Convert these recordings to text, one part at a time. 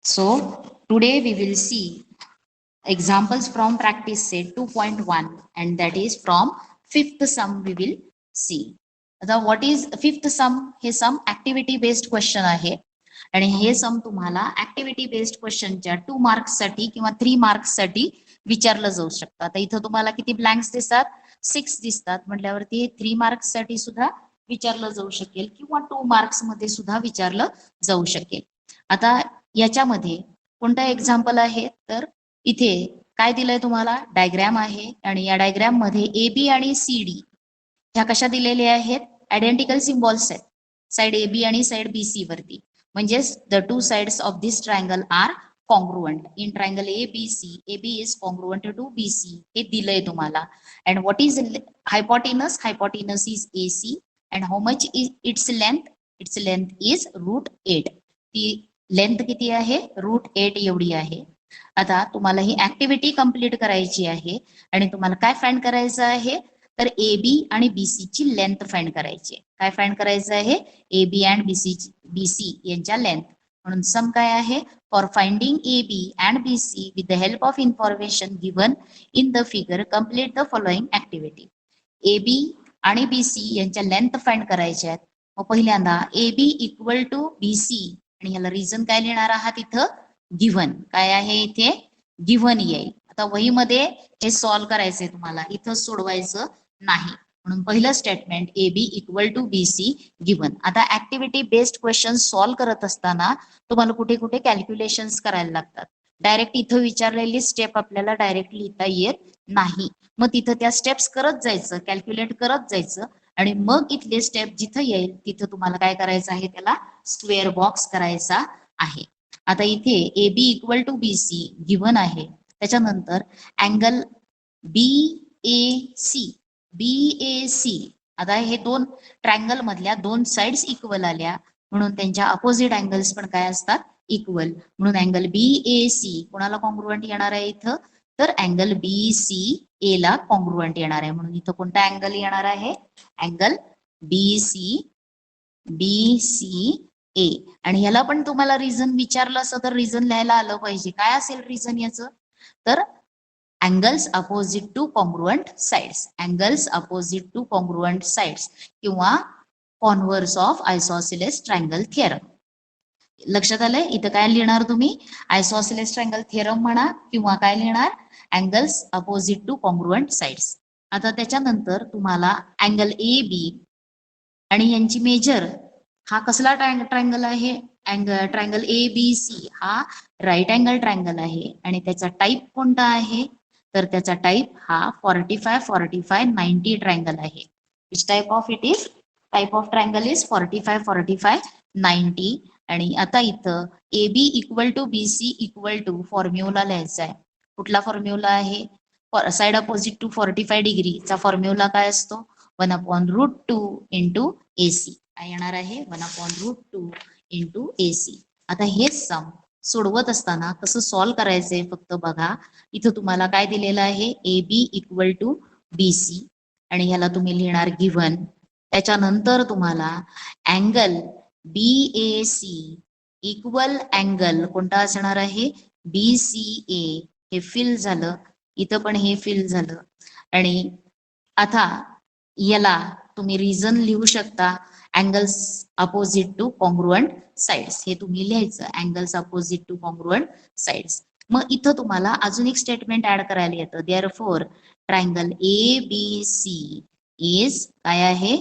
So today we will see examples from practice set 2.1 and that is from fifth sum we will see. आता what is fifth sum? हे सम activity based question आहे आणि हे सम तुम्हाला activity based क्वेश्चनच्या 2 marks साठी किंवा 3 marks साठी विचारलं जाऊ शकतं. आता इथं तुम्हाला किती ब्लँक्स दिसतात? 6 दिसतात. म्हटल्यावरती 3 मार्क्स साठी सुद्धा विचारलं जाऊ शकेल किंवा 2 मार्क्स मध्ये सुद्धा विचारलं जाऊ शकेल. आता याच्यामध्ये कोणतं एक्झाम्पल आहे तर इथे काय दिलंय तुम्हाला? डायग्रॅम आहे आणि या डायग्रॅम मध्ये ए बी आणि सी डी ह्या कशा दिलेल्या आहेत? आयडेंटिकल सिम्बॉल्स आहेत साइड ए बी आणि साइड बी सी वरती. म्हणजेच the two sides of this triangle are congruent in triangle A B C. A B is congruent to B C हे दिलंय तुम्हाला. And what is hypotenuse? Hypotenuse is A C and how much is its length? Its length is √8. ती length किती आहे? √8 एवढी आहे. आता तुम्हाला ही ऍक्टिव्हिटी कंप्लीट करायची आहे आणि तुम्हाला काय फाइंड करायचं आहे तर ए बी आणि बीसी ची लेंथ फाइंड करायची आहे. काय फाइंड करायचं आहे? ए बी अँड बीसी यांच्या लेंथ. म्हणून सम काय आहे? For finding A B and BC with the help of information given in the figure complete the following activity. A B आणि बीसी यांच्या लेंथ फाइंड करायच्या आहेत. मग पहिल्यांदा A B equal to BC आणि याला रिझन काय लिहिणार आहात? इथं गिव्हन काय आहे? इथे गिव्हन येईल. आता वहीमध्ये हे सॉल्व्ह करायचंय तुम्हाला, इथं सोडवायचं नाही. म्हणून पहिलं statement A B equal to B C given. आता ऍक्टिव्हिटी बेस्ड क्वेश्चन सॉल्व्ह करत असताना तुम्हाला कुठे कुठे कॅल्क्युलेशन्स करायला लागतात. डायरेक्ट इथं विचारलेली स्टेप आपल्याला डायरेक्ट लिहिता येत नाही. मग तिथं त्या स्टेप्स करत जायचं, कॅल्क्युलेट करत जायचं आणि मग इथले स्टेप जिथं येईल तिथं तुम्हाला काय करायचं आहे? त्याला स्क्वेअर बॉक्स करायचा आहे. आता इथे A B equal to B C given आहे. त्याच्यानंतर अँगल बी ए सी. आता हे दोन ट्रायंगल मधल्या दोन साइड्स इक्वल आल्या म्हणून त्यांच्या अपोजिट अँगल्स पण काय असतात? इक्वल. म्हणून अँगल बी ए सी कोणाला कॉन्ग्रुएंट येणार आहे इथं तर अँगल बी सी ए ला कॉन्ग्रुएंट येणार आहे. म्हणून इथं कोणता अँगल येणार आहे? अँगल बी सी ए. आणि ह्याला पण तुम्हाला रिझन विचारलं असं तर रिझन लिहायला आलं पाहिजे. काय असेल रिझन याचं तर angles opposite to congruent sides. Angles opposite to congruent sides किंवा converse of isosceles triangle theorem. लक्षात आलंय? इथं काय लिहिणार तुम्ही? आयसोसेलेस ट्रायंगल थिअरम म्हणा किंवा काय लिहिणार? Angles opposite to congruent sides. आता त्याच्यानंतर तुम्हाला अँगल ए बी आणि यांची मेजर हा कसला ट्रायंगल आहे? ट्रायंगल ए बी सी हा राईट अँगल ट्रायंगल आहे आणि त्याचा टाईप कोणता आहे तर त्याचा टाईप हा 45-45-90 ट्रायंगल आहे. Which type of it is? Type of triangle is 45-45-90. आणि आता इथं A B equal to B C equal to formula लिहायचा आहे. कुठला फॉर्म्युला आहे? साइड अपोजिट टू 45 डिग्रीचा फॉर्म्युला काय असतो? 1/√2 इंटू AC. काय येणार आहे? 1/√2 इंटू AC. आता हे सम सोडवत असताना कसं सॉल्व्ह करायचंय फक्त बघा. इथं तुम्हाला काय दिलेलं आहे? A B equal to B C आणि ह्याला तुम्ही लिहिणार गिव्हन. त्याच्यानंतर तुम्हाला angle B A C equal angle कोणता असणार आहे? BCA. हे फिल झालं, इथं पण हे फिल झालं. आणि आता याला तुम्ही रिझन लिहू शकता angles opposite to congruent sides. हे तुम्ही लिहायचं angles opposite to congruent sides. मग इथं तुम्हाला अजून एक स्टेटमेंट ऍड करायला येतं. Therefore triangle A B C is काय आहे?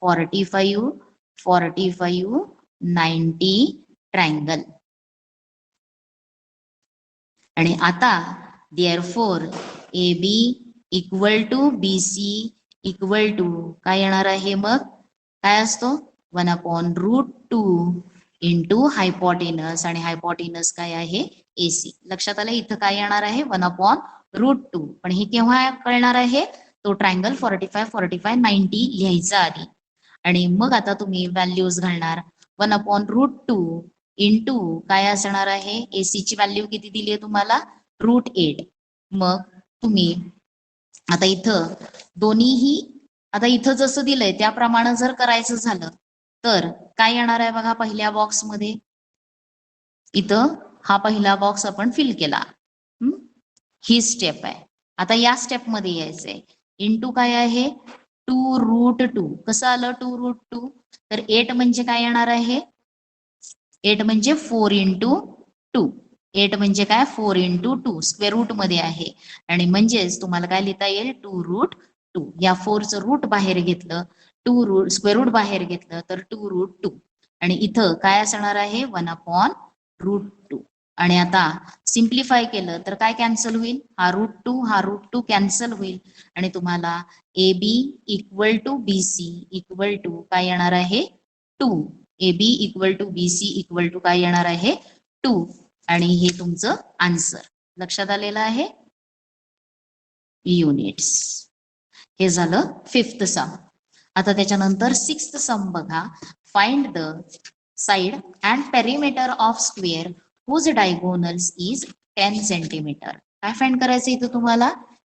45-45-90 ट्रायंगल. आणि आता therefore A B equal to B C equal to काय येणार आहे? मग काय असतो? 1/√2 इंटू हायपोटेनस आणि हायपोटेनस काय आहे? AC. लक्षात आलं? इथं काय येणार आहे? 1/√2. पण हे केव्हा कळणार आहे? तो ट्रायंगल 45-45-90 लिहायचा आधी आणि मग आता तुम्ही व्हॅल्यूज घालणार. 1/√2 इंटू काय असणार आहे? AC ची व्हॅल्यू किती दिली आहे तुम्हाला? √8. मग तुम्ही आता इथं दोन्हीही आता इथं जसं दिलंय त्याप्रमाणे जर करायचं झालं तर काय येणार आहे बघा? पहिल्या बॉक्समध्ये इथं हा पहिला बॉक्स आपण फिल केला. ही स्टेप आहे. आता या स्टेप मध्ये यायचंय. इंटू काय आहे 2√2. कसं आलं 2√2? तर 8 म्हणजे काय येणार आहे 8 म्हणजे 4 × 2. 8 म्हणजे काय 4 × 2 स्क्वेअर रूट मध्ये आहे आणि म्हणजेच तुम्हाला काय लिहिता येईल 2√2. या 4चं रूट बाहेर घेतलं 2 स्क्वेअर रूट बाहेर घेतलं तर 2√2 आणि इथं काय असणार आहे 1/√2. आणि आता सिम्प्लिफाय केलं तर काय कॅन्सल होईल हा √2 कॅन्सल होईल आणि तुम्हाला AB = BC = काय येणार आहे 2. AB = BC = काय येणार आहे 2 आणि हे तुमचं आन्सर लक्षात आलेलं आहे. युनिट्स हे झालं 5th सम. आता त्याच्यानंतर 6th सम बघा. Find the side and perimeter of square whose diagonals is 10 centimetre. काय फाइंड करायचं इथं तुम्हाला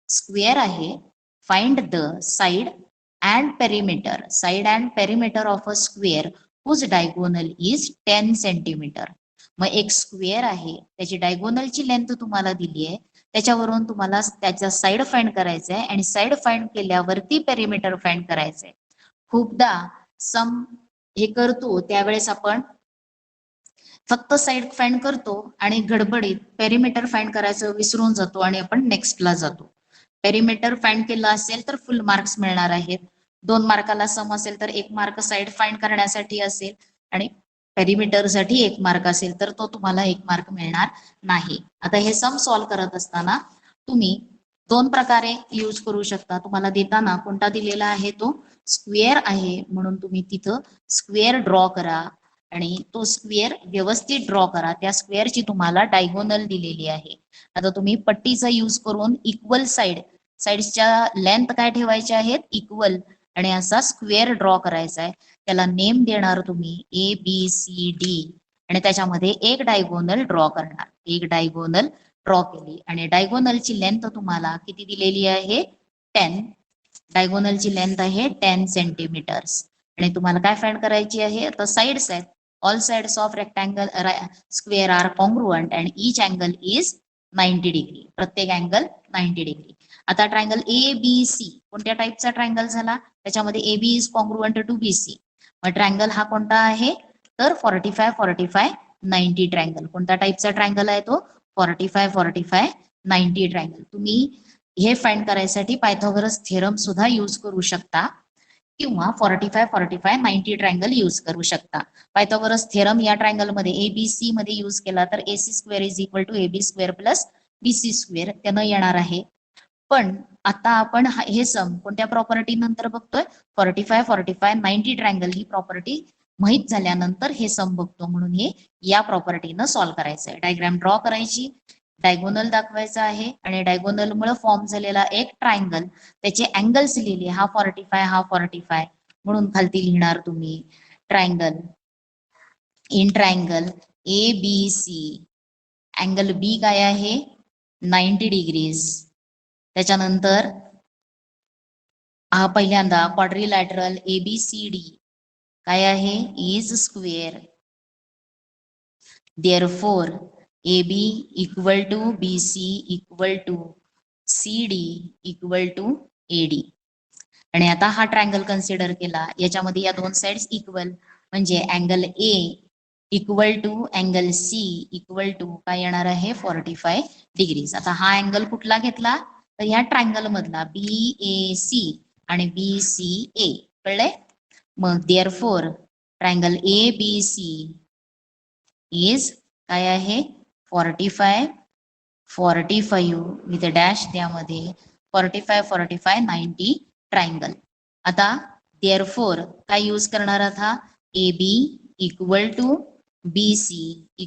स्क्वेअर आहे. Find the side and perimeter of a square whose diagonal is 10 centimetre. मग एक स्क्वेअर आहे त्याची डायगोनलची लेंथ तुम्हाला दिली आहे त्याच्यावरून तुम्हाला त्याचा साइड फाइंड करायचा आहे आणि साइड फाइंड केल्यावरती पेरिमीटर फाइंड करायचंय. खूपदा सम हे करतो त्यावेळेस आपण फक्त साइड फाइंड करतो आणि गडबडीत पेरिमीटर फाइंड करायचं विसरून जातो आणि आपण नेक्स्टला जातो. पेरिमीटर फाइंड केलं असेल तर फुल मार्क्स मिळणार आहेत. 2 मार्काला सम असेल तर 1 मार्क साइड फाइंड करण्यासाठी असेल आणि पेरिमीटर साठी 1 मार्क असेल तर तो तुम्हाला 1 मार्क मिळणार नाही. आता हे सम सॉल्व्ह करत असताना तुम्ही 2 प्रकारे यूज करू शकता. तुम्हाला देताना कोणता दिलेला आहे तो स्क्वेअर आहे म्हणून तुम्ही तिथं स्क्वेअर ड्रॉ करा आणि तो स्क्वेअर व्यवस्थित ड्रॉ करा. त्या स्क्वेअरची तुम्हाला डायगोनल दिलेली आहे. आता तुम्ही पट्टीचा यूज करून इक्वल साइड्सच्या लेंथ काय ठेवायच्या आहेत इक्वल आणि असा स्क्वेअर ड्रॉ करायचा आहे. त्याला नेम देणार तुम्ही ABCD आणि त्याच्यामध्ये एक डायगोनल ड्रॉ करणार. एक डायगोनल ड्रॉ केली आणि डायगोनलची लेंथ तुम्हाला किती दिलेली आहे 10. डायगोनलची लेंथ आहे 10 सेंटीमीटर्स आणि तुम्हाला काय फाइंड करायची आहे तर साइड्स आहेत. All sides of rectangle square are congruent and each angle is 90 degree. प्रत्येक अँगल 90 डिग्री. आता ट्रायंगल ABC कोणत्या टाईपचा ट्रायंगल झाला त्याच्यामध्ये AB is congruent to BC. मग ट्रायंगल हा कोणता आहे तर 45-45-90 ट्रायंगल. कोणत्या टाईपचा ट्रायंगल आहे तो 45-45-90 ट्रायंगल. तुम्ही हे फाइंड करायसाठी पायथागोरस थेरम सुद्धा यूज करू शकता किंवा 45-45-90 ट्रायंगल यूज करू शकता. पायथागोरस थेरम या ट्रायंगल मध्ये ABC मध्ये यूज केला तर AC² = AB² + BC² त्यानं येणार आहे. पण आता आपण हे सम कोणत्या प्रॉपर्टी नंतर बघतोय 45-45-90 ट्रायंगल ही प्रॉपर्टी माहित झाल्यानंतर हे सम बघतो म्हणून हे या प्रॉपर्टीनं सॉल्व्ह करायचं आहे. डायग्राम ड्रॉ करायची, डायगोनल दाखवायचा आहे आणि डायगोनल मुळे फॉर्म झालेला एक ट्रायंगल त्याचे अँगल्स लिहिले हा 45 म्हणून खालती लिहिणार तुम्ही triangle in triangle ABC angle B काय आहे 90 डिग्रीज. त्याच्यानंतर हा पहिल्यांदा क्वाड्रिलॅटरल ABCD काय आहे is square. Therefore AB = BC = CD = AD. आणि आता हा ट्रायंगल कन्सिडर केला याच्यामध्ये या 2 साइड्स इक्वल म्हणजे अँगल A = अँगल C = काय येणार आहे 45 डिग्रीज. आता हा अँगल कुठला घेतला तर ह्या ट्रायंगल मधला BAC आणि BCA कळले. मग देअरफॉर ट्रायंगल ABC इज काय आहे 45 विथ डॅश त्यामध्ये 45-45-90 ट्रायंगल. आता देअरफॉर काय यूज करणार आता AB = BC =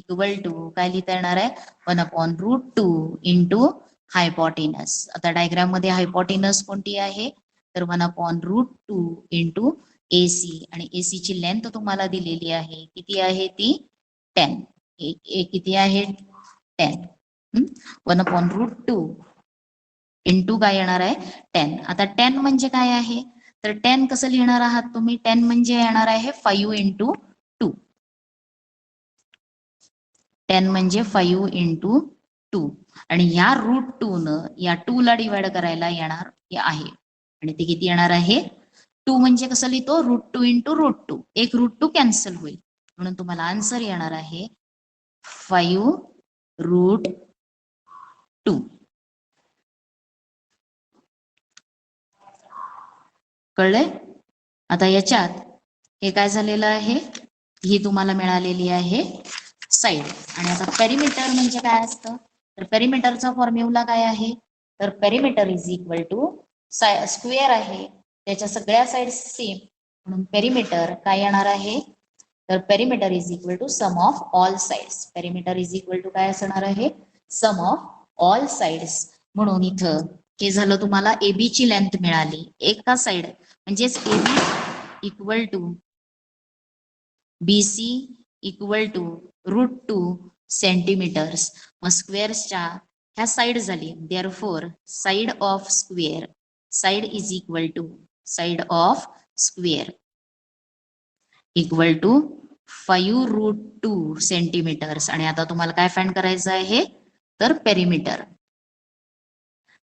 काय लिहिता येणार आहे 1/√2 इंटू हायपोटेनस. आता डायग्राम मध्ये हायपोटेनस कोणती आहे तर 1/√2 इंटू AC आणि AC ची लेंथ तुम्हाला दिलेली आहे किती आहे ती 10. किती आहे 10. 1/√2 इंटू काय येणार आहे 10. आता 10 म्हणजे काय आहे तर 10 कसं लिहिणार आहात तुम्ही 10 म्हणजे येणार आहे 5 × 2. 10 म्हणजे 5 इंटू 2 आणि या √2 न या 2 ला डिवाइड करायला येणार आहे आणि ते किती येणार आहे 2 म्हणजे कसं लिहितो √2 इंटू √2 एक √2 कॅन्सल होईल म्हणून तुम्हाला आन्सर येणार आहे 5√2 कळले आता याच्यात हे काय झालेलं आहे ही तुम्हाला मिळालेली आहे साइड आणि आता पेरिमीटर म्हणजे काय असतं तर पेरिमीटरचा फॉर्म्युला काय आहे तर perimeter is equal to square आहे त्याच्या सगळ्या साइड सेम म्हणून पेरिमीटर काय येणार आहे तर perimeter is equal to sum of all sides perimeter is equal to काय असणार आहे सम ऑफ ऑल साइड्स म्हणून इथं हे झालं तुम्हाला एबी ची लेंथ मिळाली एका साइड म्हणजेच AB equal to BC equal to √2 centimetres मग स्क्वेअर्सच्या ह्या साइड झाली therefore side of square side is equal to side of square equal to 5√2 centimetres आणि आता तुम्हाला काय फाइंड करायचं आहे तर पेरिमीटर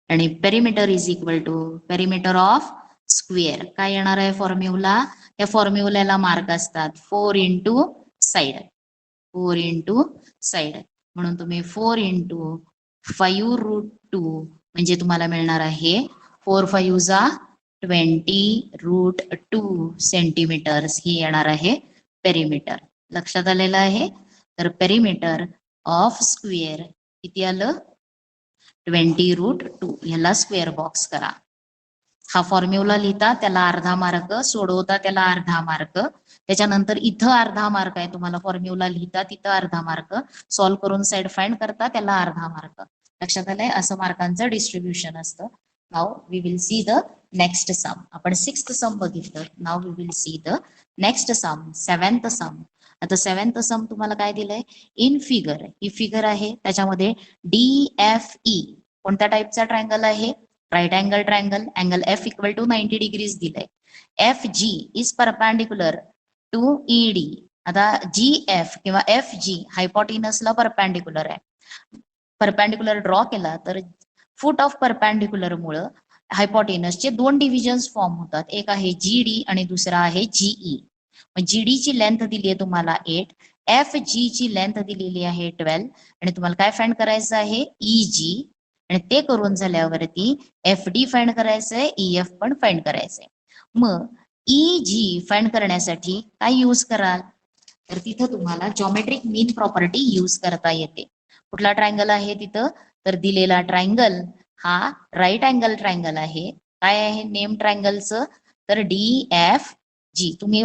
आणि perimeter is equal to perimeter of square काय येणार आहे फॉर्म्युला या फॉर्म्युल्याला मार्क असतात 4 इंटू साइड 4 इंटू साइड म्हणून तुम्ही 4 इंटू 5√2 म्हणजे तुम्हाला मिळणार आहे 4 5 जा 20√2 सेंटीमीटर्स ही येणार आहे पेरिमीटर लक्षात आलेलं आहे तर पेरिमीटर ऑफ स्क्वेअर किती आलं 20√2 ह्याला स्क्वेअर बॉक्स करा हा फॉर्म्युला लिहिता त्याला अर्धा मार्क सोडवता त्याला अर्धा मार्क त्याच्यानंतर इथं अर्धा मार्क आहे तुम्हाला फॉर्म्युला लिहिता तिथं अर्धा मार्क सॉल्व्ह करून साइड फाइंड करता त्याला अर्धा मार्क लक्षात आलंय असं मार्कांचं डिस्ट्रीब्युशन असतं now we will see the next sum आपण 6th सम बघितलं now we will see the next sum 7th sum आता 7th सम तुम्हाला काय दिलंय इन फिगर ही फिगर आहे त्याच्यामध्ये DFE कोणत्या टाईपचा ट्रायंगल आहे right angle triangle angle F equal to 90 degrees दिलंय FG is perpendicular to ED आता GF किंवा FG हायपोटिनसला परपॅन्डिक्युलर आहे परपॅन्डिक्युलर ड्रॉ केला तर फुट ऑफ परपॅन्डिक्युलर मुळे हायपोटिनसचे दोन डिव्हिजन्स फॉर्म होतात एक आहे GD आणि दुसरा आहे GE GD ची लेंथ दिली आहे तुम्हाला 8 FG ची लेंथ दिलेली आहे 12 आणि तुम्हाला काय फाइंड करायचं आहे EG आणि ते करून झाल्यावरती FD फाइंड करायचंय EF पण फाइंड करायचंय मग EG फाइंड करण्यासाठी काय यूज कराल तर तिथं तुम्हाला जॉमेट्रिक मीन प्रॉपर्टी यूज करता येते कुठला ट्रायंगल आहे तिथं तर दिलेला ट्रायंगल हा राईट अँगल ट्रायंगल आहे काय आहे नेम ट्रायंगलचं तर DFG तुम्ही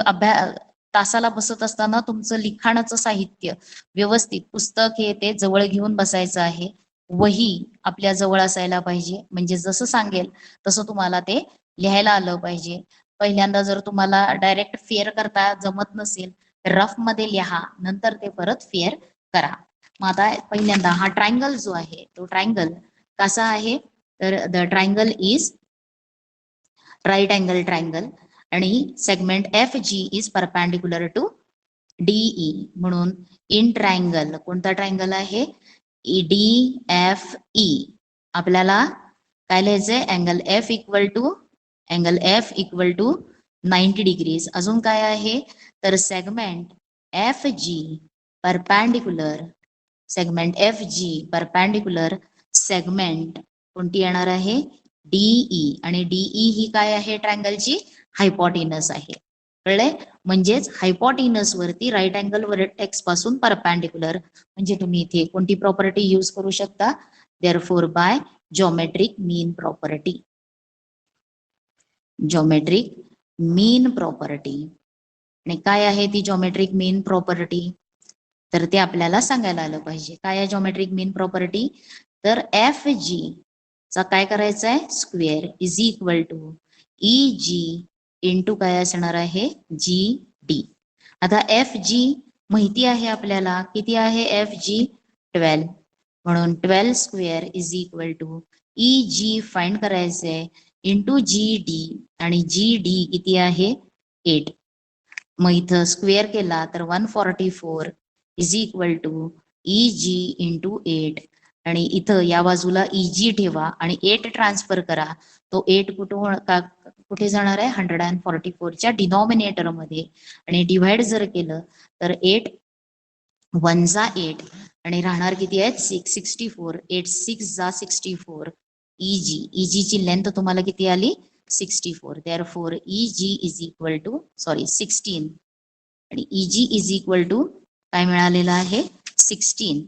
तासाला बसत असताना तुमचं लिखाणाचं साहित्य व्यवस्थित पुस्तक हे ते जवळ घेऊन बसायचं आहे वही आपल्या जवळ असायला पाहिजे म्हणजे जसं सांगेल तसं तुम्हाला ते लिहायला आलं पाहिजे पहिल्यांदा जर तुम्हाला डायरेक्ट फेअर करता जमत नसेल रफ मध्ये लिहा नंतर ते परत फेअर करा मग आता पहिल्यांदा हा ट्रायंगल जो आहे तो ट्रायंगल कसा आहे तर the triangle is right angle triangle आणि segment FG is perpendicular to DE म्हणून इन ट्रायंगल कोणता ट्रायंगल आहे DFE आपल्याला काय लिहायचंय angle F equal to 90 degrees अजून काय आहे तर सेगमेंट FG परपॅन्डिक्युलर सेगमेंट कोणती येणार आहे DE आणि DE ही काय आहे ट्रायंगलची हायपोटिनस आहे कळले म्हणजेच हायपोटिनस वरती राईट अँगल वर्टेक्स पासून परपॅन्डिक्युलर म्हणजे तुम्ही इथे कोणती प्रॉपर्टी यूज करू शकता therefore bye geometric mean property आणि काय आहे ती जॉमेट्रिक मीन प्रॉपर्टी तर ते आपल्याला सांगायला आलं पाहिजे काय आहे जॉमेट्रिक मीन प्रॉपर्टी तर FG चा काय करायचं आहे square is equal to EG into काय असणार आहे GD आता FG माहिती आहे आपल्याला किती आहे FG 12 म्हणून 12 square is equal to EG find करायचंय इंटू GD आणि GD किती आहे 8 मग इथं स्क्वेअर केला तर 144 is equal to EG into 8 आणि इथं या बाजूला EG ठेवा आणि 8 ट्रान्सफर करा. तो 8 कुठे जाणार आहे 144च्या डिनॉमिनेटर मध्ये आणि डिव्हाइड जर केलं तर 8 1 जा 8 आणि राहणार किती आहेत 64. 8 6 जा 64. EG ची लेंथ तुम्हाला किती आली 64. therefore EG is equal to 16 आणि EG इज इक्वल टू काय मिळालेलं आहे 16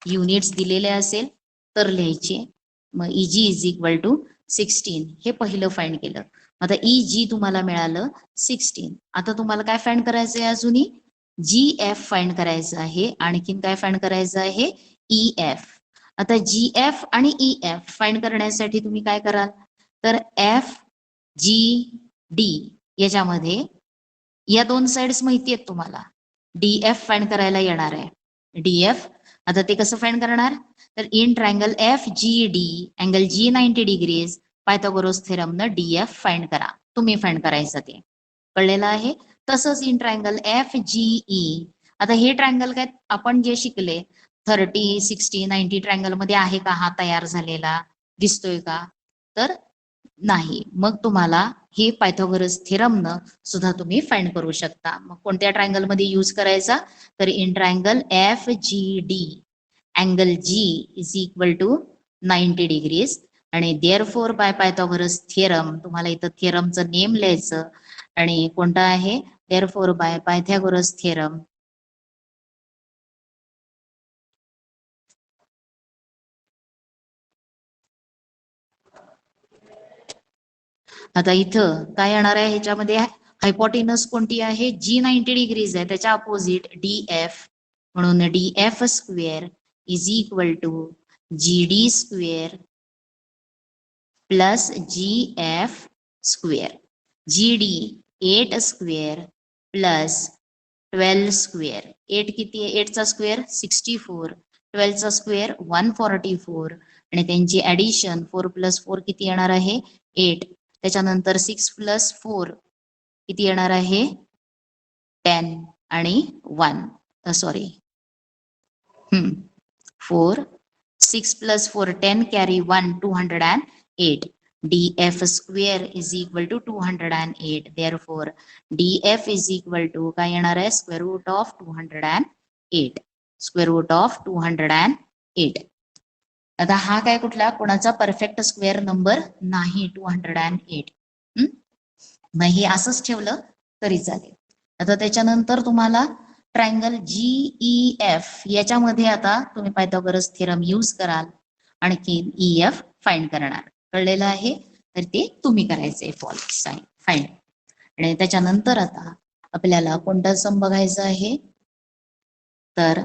युनिट्स दिलेले असेल तर लिहायचे. मग EG इज इक्वल टू 16 हे पहिलं फाइंड केलं. आता EG तुम्हाला मिळालं 16. आता तुम्हाला काय फाइंड करायचं आहे अजूनही GF फाइंड करायचं आहे. आणखीन काय फाइंड करायचं आहे EF. आता GF आणि EF फाइंड करण्यासाठी तुम्ही काय कराल तर FGD याच्यामध्ये या दोन साइड्स माहिती आहेत तुम्हाला. DF फाइंड करायला येणार आहे. DF आता ते कसं फाइंड करणार तर in triangle FGD angle G 90 degrees Pythagoras theorem न DF फाइंड करा. तुम्ही फाइंड करायचं ते कळलेलं आहे. तसंच इन ट्रायंगल FGE आता हे ट्रायंगल काय आपण जे शिकले 30 60 90 ट्रायंगल मध्ये आहे का हा तयार झालेला दिसतोय का तर नाही. मग तुम्हाला हे पायथागोरस थेरम न सुद्धा तुम्ही फाइंड करू शकता. मग कोणत्या ट्रायंगल मध्ये यूज करायचा तर in triangle FGD angle G is equal to 90 degrees आणि देअरफोर बाय पायथागोरस थिअरम तुम्हाला इथं थिअरमचं नेम लिहायचं आणि कोणता आहे देअरफोर बाय पायथागोरस थिअरम आता इथं काय येणार आहे ह्याच्यामध्ये हायपोटेनस कोणती आहे G 90 डिग्रीज आहे त्याच्या अपोजिट DF म्हणून DF square is equal to GD square plus GF square. GD 8 square plus 12 square. 8 किती आहे 8 चा स्क्वेअर 64. 12 चा स्क्वेअर 144 आणि त्यांची ऍडिशन 4 प्लस 4 किती येणार आहे 8. त्याच्यानंतर 6 प्लस 4 किती येणार आहे 10 आणि 1 sorry 4 6 plus 4 10 carry 1 208. DF square is equal to 208. Therefore, DF is equal to काय येणार आहे square root of 208. Square root of 208. आता हा काय कुठला कोणाचा परफेक्ट स्क्वेअर नंबर नाही 208. मग हे असंच ठेवलं तरी चालेल. आता त्याच्यानंतर तुम्हाला ट्रायंगल GEF याच्यामध्ये आता तुम्ही पायथागोरस थेरम यूज कराल आणखी EF फाइंड करणार. कळलेलं आहे तर ते तुम्ही करायचंय फाइंड. आणि त्याच्यानंतर आता आपल्याला कोणता सम बघायचा आहे तर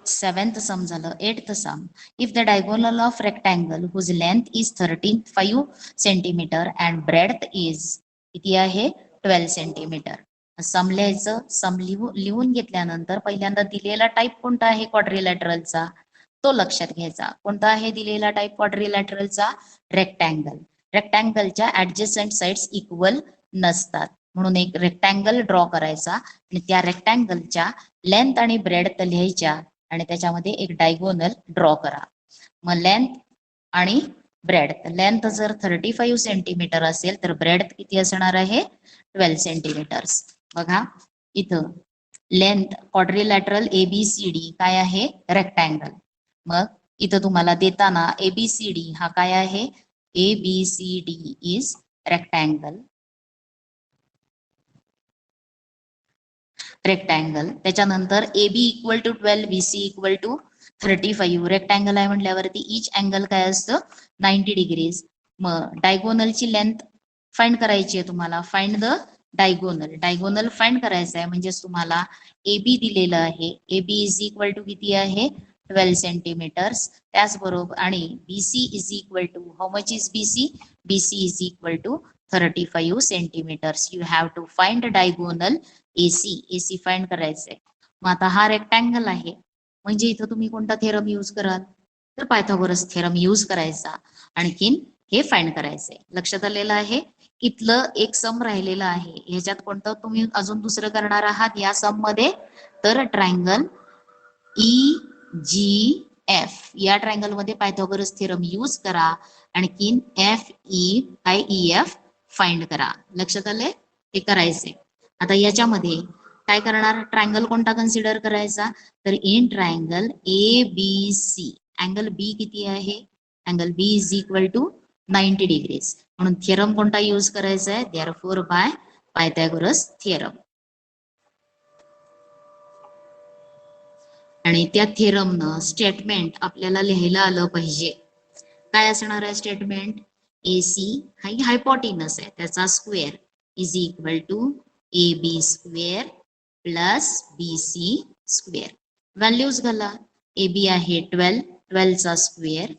7th सम झालं. 8th sum if the diagonal of rectangle whose length is 13.5 centimetre and breadth is किती आहे 12 सेंटीमीटर. सम लिहायचं. सम लिहून घेतल्यानंतर पहिल्यांदा दिलेला टाईप कोणता आहे क्वाड्रिलॅटरलचा तो लक्षात घ्यायचा. कोणता आहे दिलेला टाईप क्वाड्रिलॅटरलचा रेक्टँगल. रेक्टँगलच्या ऍडजस्टंट साइड्स इक्वल नसतात म्हणून एक रेक्टँगल ड्रॉ करायचा आणि त्या रेक्टँगलच्या लेंथ आणि ब्रेडथ लिहायच्या आणि त्याच्यामध्ये एक डायगोनल ड्रॉ करा. मग लेंथ आणि ब्रेडथ लेंथ जर 35 सेंटीमीटर असेल तर ब्रेडथ किती असणार आहे 12 सेंटीमीटर्स. बघा इथं लेंथ क्वाड्रिलॅटरल ABCD काय आहे रेक्टँगल. मग इथं तुम्हाला देताना ABCD हा काय आहे ABCD इज रेक्टँगल. त्याच्यानंतर AB equal to 12 BC equal to 35. Rectangle आहे म्हटल्यावरती इच अँगल काय असतं 90 डिग्रीज. मग डायगोनलची लेंथ फाइंड करायची आहे तुम्हाला. फाइंड द डायगोनल फाइंड करायचं आहे म्हणजेच तुम्हाला AB दिलेलं आहे. AB इज इक्वल टू किती आहे 12 सेंटीमीटर्स. त्याचबरोबर आणि BC is equal to how much is BC is equal to 35 centimetres. You have to find diagonal AC find करायचंय. मग आता हा रेक्टँगल आहे म्हणजे इथं तुम्ही कोणता थेरम यूज कराल तर पायथागोरस थेरम यूज करायचा. आणखीन हे फाइंड करायचंय. लक्षात आलेलं आहे. इथलं एक सम राहिलेलं आहे ह्याच्यात कोणतं तुम्ही अजून दुसरं करणार आहात या सम मध्ये तर ट्रायंगल EGF या ट्रायंगल मध्ये पायथागोरस थिअरम यूज करा. आणखीन FEF फाइंड करा. लक्षात आलंय? हे करायचंय. आता याच्यामध्ये काय करणार, ट्रायंगल कोणता कन्सिडर करायचा, तर in triangle ABC angle B किती आहे, angle B is equal to 90 degrees. म्हणून थिअरम कोणता यूज करायचा आहे, देअरफॉर बाय पायथागोरस थिअरम. आणि त्या थिअरमनं स्टेटमेंट आपल्याला लिहायला आलं पाहिजे. काय असणार आहे स्टेटमेंट, AC हा हायपोटेनस आहे, त्याचा square is equal to AB square plus BC square. Values घाला. AB आहे 12, 12 चा स्क्वेअर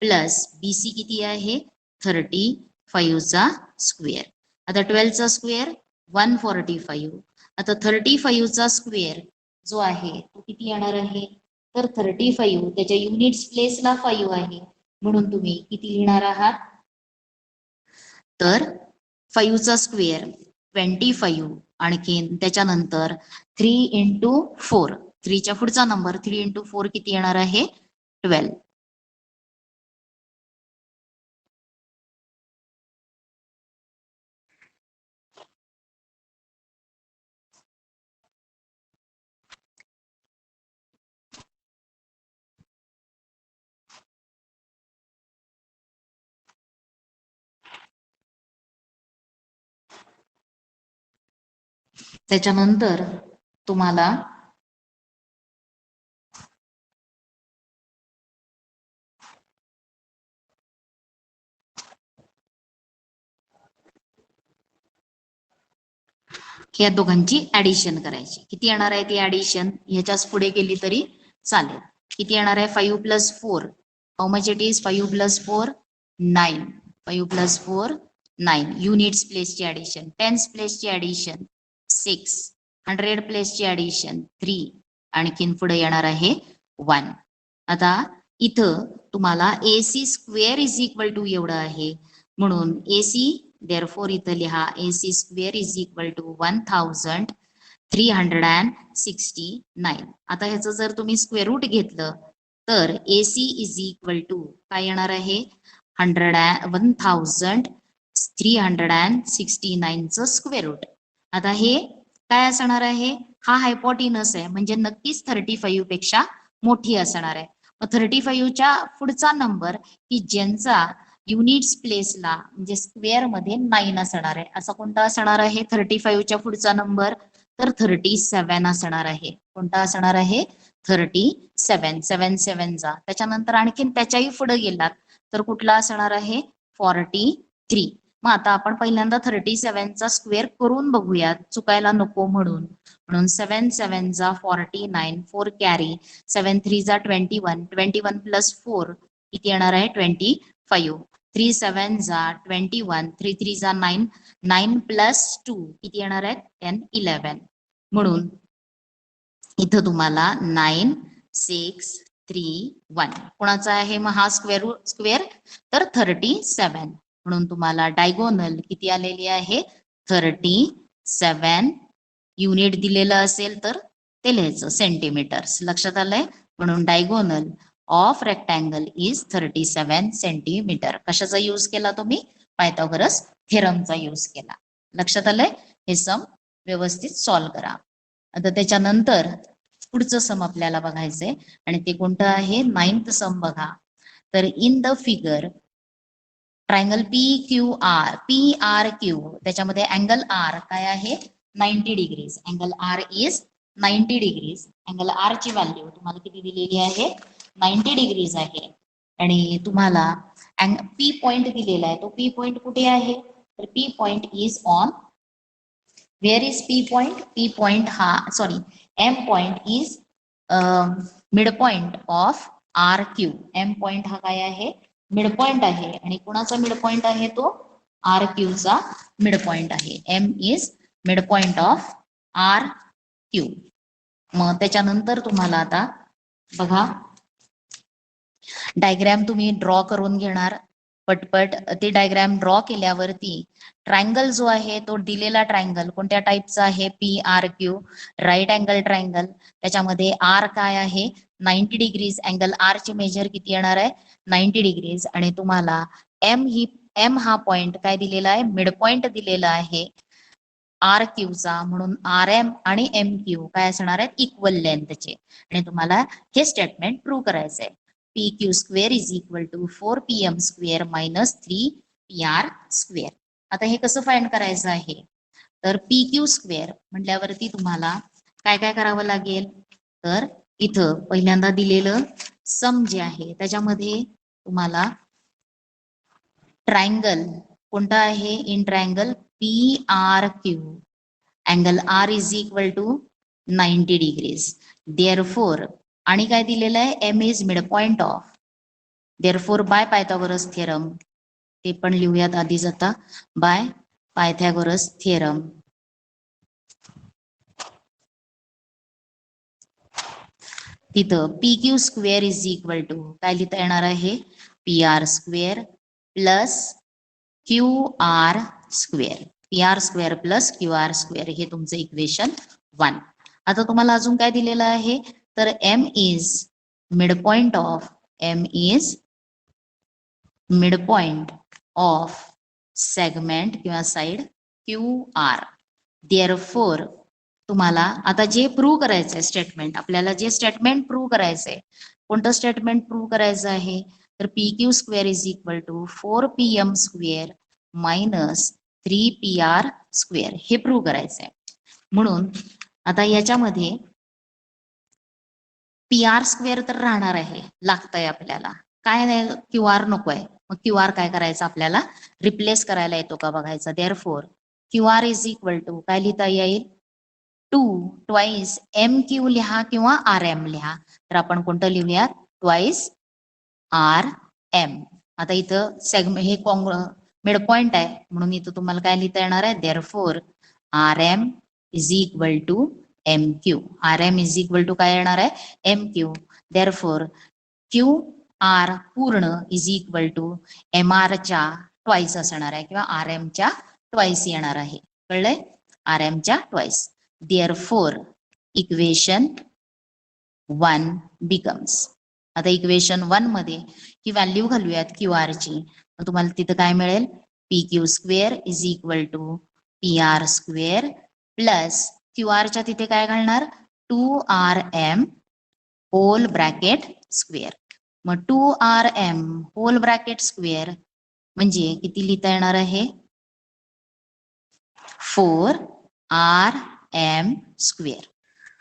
प्लस BC किती आहे 35 चा स्क्वेअर. आता 12 चा स्क्वेअर 145. आता 35 चा स्क्वेअर जो आहे तो किती येणार आहे, तर 35 त्याच्या युनिट्स प्लेसला 5 आहे, म्हणून तुम्ही किती लिहिणार आहात, तर 5 चा स्क्वेअर 25, आणखीन त्याच्यानंतर 3 इंटू 4, 3 च्या पुढचा नंबर 3 इंटू 4 किती येणार आहे 12. त्याच्यानंतर तुम्हाला या दोघांची ऍडिशन करायची. किती येणार आहे ती ऍडिशन, ह्याच्याच पुढे केली तरी चालेल. किती येणार आहे 5 plus 4, how much it is 5 plus 4 9, 5 plus 4 9. Units प्लेसची ऍडिशन, टेन्स प्लेसची ऍडिशन 6, 100 प्लेसची ऍडिशन 3, आणखीन पुढे येणार आहे 1. आता इथं तुम्हाला AC square is equal to एवढं आहे, म्हणून AC देअरफॉर इथं लिहा AC square is equal to 1369. आता ह्याचं जर तुम्ही स्क्वेअर रूट घेतलं तर AC इज इक्वल टू काय येणार आहे 1369 च स्क्वेअर रूट. आता हे काय असणार आहे, हा हायपोटेनस आहे, म्हणजे नक्कीच 35 पेक्षा मोठी असणार आहे. मग 35 च्या पुढचा नंबर की ज्यांचा युनिट्स प्लेसला म्हणजे स्क्वेअर मध्ये 9 असणार आहे, असा कोणता असणार आहे 35 च्या पुढचा नंबर, तर 37 असणार आहे. कोणता असणार आहे 37, 7 7 जा. त्याच्यानंतर आणखीन त्याच्याही पुढे गेलात तर कुठला असणार आहे 43. मग आता आपण पहिल्यांदा 37 चा स्क्वेअर करून बघूयात, चुकायला नको म्हणून. म्हणून 7 7 जा 49, 4 कॅरी, 7 3 जा 21, 21 प्लस 4 किती येणार आहे 25, 3 7 जा 21, 3 3 जा 9, 9 प्लस 2 किती येणार आहे 10 11. म्हणून इथं तुम्हाला 9 6 3 1 कोणाचा आहे मग हा स्क्वेअर तर 37. म्हणून तुम्हाला डायगोनल किती आलेली आहे 37. युनिट दिलेलं असेल तर ते लिहायचं सेंटीमीटर्स. लक्षात आलंय? म्हणून diagonal of rectangle is 37 centimetre. कशाचा यूज केला तुम्ही, पायथागोरस थेरमचा यूज केला. लक्षात आलंय? हे सम व्यवस्थित सॉल्व्ह करा. आता त्याच्यानंतर पुढचं सम आपल्याला बघायचंय आणि ते कोणतं आहे 9th सम बघा. तर in the figure triangle PRQ त्याच्यामध्ये अँगल R काय आहे 90 degrees. Angle R is 90 degrees. Angle R ची व्हॅल्यू तुम्हाला किती दिलेली आहे 90 डिग्रीज आहे. आणि तुम्हाला P पॉइंट दिलेला आहे. तो P पॉइंट कुठे आहे, तर P point is on, where is P point, P point हा sorry M point is mid point of RQ. M point हा काय आहे मिड पॉइंट आहे. आणि कुणाचा मिड पॉइंट आहे तो RQ चा मिड पॉइंट आहे. M is mid point of RQ. मग त्याच्यानंतर तुम्हाला आता बघा डायग्राम तुम्ही ड्रॉ करून घेणार. पटपट ते डायग्राम ड्रॉ केल्यावरती ट्रायंगल जो आहे तो दिलेला ट्रायंगल कोणत्या टाईपचा आहे, PRQ, राईट अँगल ट्रायंगल. त्याच्यामध्ये आर काय आहे, 90 डिग्रीज. अँगल आर ची मेजर किती येणार आहे, 90 डिग्रीज. आणि तुम्हाला एम हा पॉइंट काय दिलेला आहे, मिड पॉइंट दिलेला आहे आर क्यू चा, म्हणून आर एम आणि एम क्यू काय असणार आहेत, इक्वल लेंथचे. आणि तुम्हाला हे स्टेटमेंट प्रूव्ह करायचं आहे. P Q square is equal to 4PM square minus 3PR square. आता हे कसं फाइंड करायचं आहे, तर पी क्यू स्क्वेअर म्हटल्यावरती तुम्हाला काय काय करावं लागेल, तर इथं पहिल्यांदा दिलेलं सम जे आहे त्याच्यामध्ये तुम्हाला ट्रायंगल कोणता आहे, in triangle PRQ, angle R is equal to 90 degrees. Therefore आणि काय दिलेलं आहे, M is mid point of. Therefore by Pythagoras theorem, ते पण लिहूयात आधीच आता, बाय पायथागोरस थिअरम. तिथं P Q square is equal to काय लिहिता येणार आहे, PR square plus QR square. PR square plus QR square हे तुमचं इक्वेशन 1. आता तुम्हाला अजून काय दिलेलं आहे, तर M is mid point of, M is mid point of segment किंवा साइड QR. देअरफोर तुम्हाला आता जे प्रूव्ह करायचंय स्टेटमेंट, आपल्याला जे स्टेटमेंट प्रूव्ह करायचंय, कोणतं स्टेटमेंट प्रूव्ह करायचं आहे, तर PQ square is equal to 4PM square minus 3PR square हे प्रूव्ह करायचंय. म्हणून आता याच्यामध्ये PR स्क्वेअर तर राहणार आहे, लागतंय आपल्याला, काय नाही QR नको आहे, मग QR काय करायचं, आपल्याला रिप्लेस करायला येतो का बघायचं. Therefore QR is equal to काय लिहिता येईल, 2 ट्वाइस MQ लिहा किंवा RM लिहा, तर आपण कोणतं लिहूया, ट्वाइस RM. आता इथं सेगमेंट हे मिड पॉइंट आहे म्हणून इथं तुम्हाला काय लिहिता येणार आहे, therefore RM is equal to MQ. RM is equal to काय येणार आहे, MQ. देअरफोर QR पूर्ण इज इक्वल टू MR च्या ट्वाइस असणार आहे किंवा RM च्या ट्वाइस येणार आहे, कळलंय, RM च्या ट्वाइस. Therefore equation 1 becomes. आता इक्वेशन 1 मध्ये ही व्हॅल्यू घालूयात QR ची, तुम्हाला तिथं काय मिळेल, PQ square is equal to PR square plus QR च्या तिथे काय घालणार, 2RM होल ब्रॅकेट स्क्वेअर. मग 2RM होल ब्रॅकेट स्क्वेअर म्हणजे किती लिहिता येणार आहे, 4RM स्क्वेअर,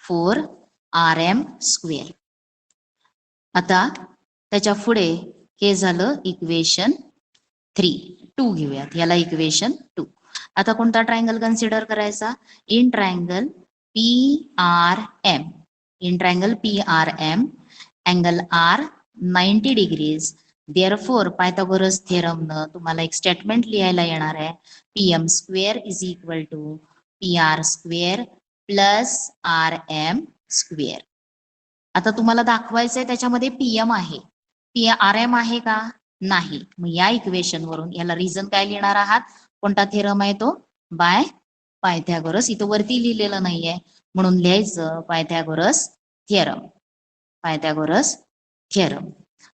4RM स्क्वेअर. आता त्याच्या पुढे हे झालं इक्वेशन 2 घेऊयात, याला इक्वेशन 2. आता कोणता ट्रायंगल कन्सिडर करायचा, in triangle PRM, in triangle PRM angle R 90 degrees. Therefore Pythagoras theorem न तुम्हाला एक स्टेटमेंट लिहायला येणार आहे, PM square is equal to PR square plus RM square. आता तुम्हाला दाखवायचंय त्याच्यामध्ये PM आहे, RM आहे का, नाही. मग या इक्वेशन वरून याला रिझन काय लिहिणार आहात, कोणता थिअरम आहे तो, बाय पायथागोरस. इथं वरती लिहिलेलं नाहीये म्हणून लिहायचं पायथागोरस थिअरम, पायथागोरस थिअरम.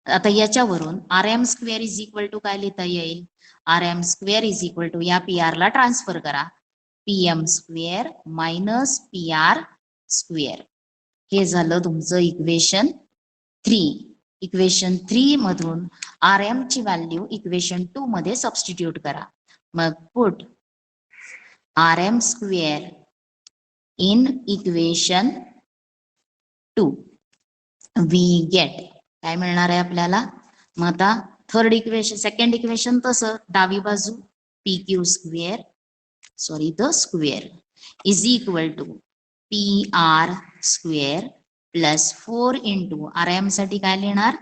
आता याच्यावरून RM square is equal to काय लिहिता येईल, RM square is equal to या PR ला ट्रान्सफर करा, PM square minus PR square. हे झालं तुमचं इक्वेशन 3. इक्वेशन 3 मधून RM ची व्हॅल्यू इक्वेशन 2 मध्ये सबस्टिट्यूट करा. मग put RM square in equation 2 we get काय मिळणार आहे आपल्याला. मग आता थर्ड इक्वेशन, सेकंड इक्वेशन तसं डावी बाजू PQ square, sorry the square is equal to PR square plus 4 into RM साठी काय लिहिणार,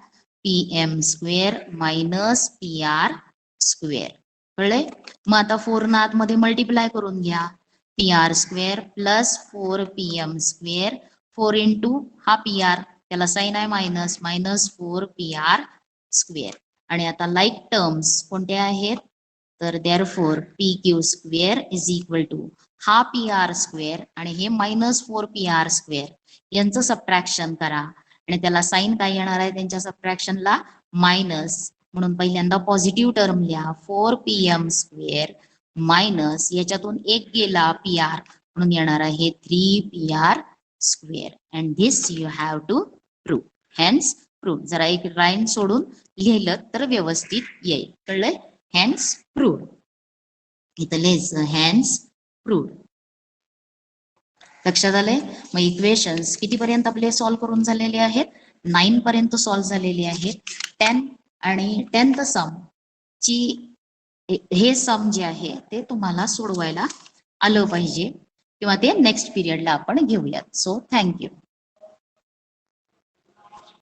PM square minus PR square. कळले. मग आता 4 ना आतमध्ये मल्टिप्लाय करून घ्या, PR square plus 4PM square, 4 into हा PR त्याला साइन आहे मायनस, मायनस 4PR स्क्वेअर. आणि आता लाईक टर्म्स कोणत्या आहेत तर therefore p Q square is equal to हा पी आर स्क्वेअर आणि हे -4 पी आर स्क्वेअर यांचं सबट्रॅक्शन करा आणि त्याला साईन काय येणार आहे त्यांच्या सबट्रॅक्शनला मायनस म्हणून पहिल्यांदा पॉझिटिव्ह टर्म लिहा 4 पी एम स्क्वेअर मायनस याच्यातून एक गेला पी आर म्हणून येणार आहे 3 p r square and this you have to prove hence prove जरा एक लाईन सोडून लिहिलं तर व्यवस्थित येईल कळलंय हॅन्स प्रूव्ह इथं लिहायचं हॅन्स प्रूव्ह लक्षात आलंय मग इक्वेशन्स कितीपर्यंत आपले सॉल्व्ह करून झालेले आहेत 9 पर्यंत सॉल्व्ह झालेले आहेत 10 आणि 10th सम ची हे सम जे आहे ते तुम्हाला सोडवायला आलं पाहिजे किंवा ते नेक्स्ट पिरियडला आपण घेऊयात सो थँक्यू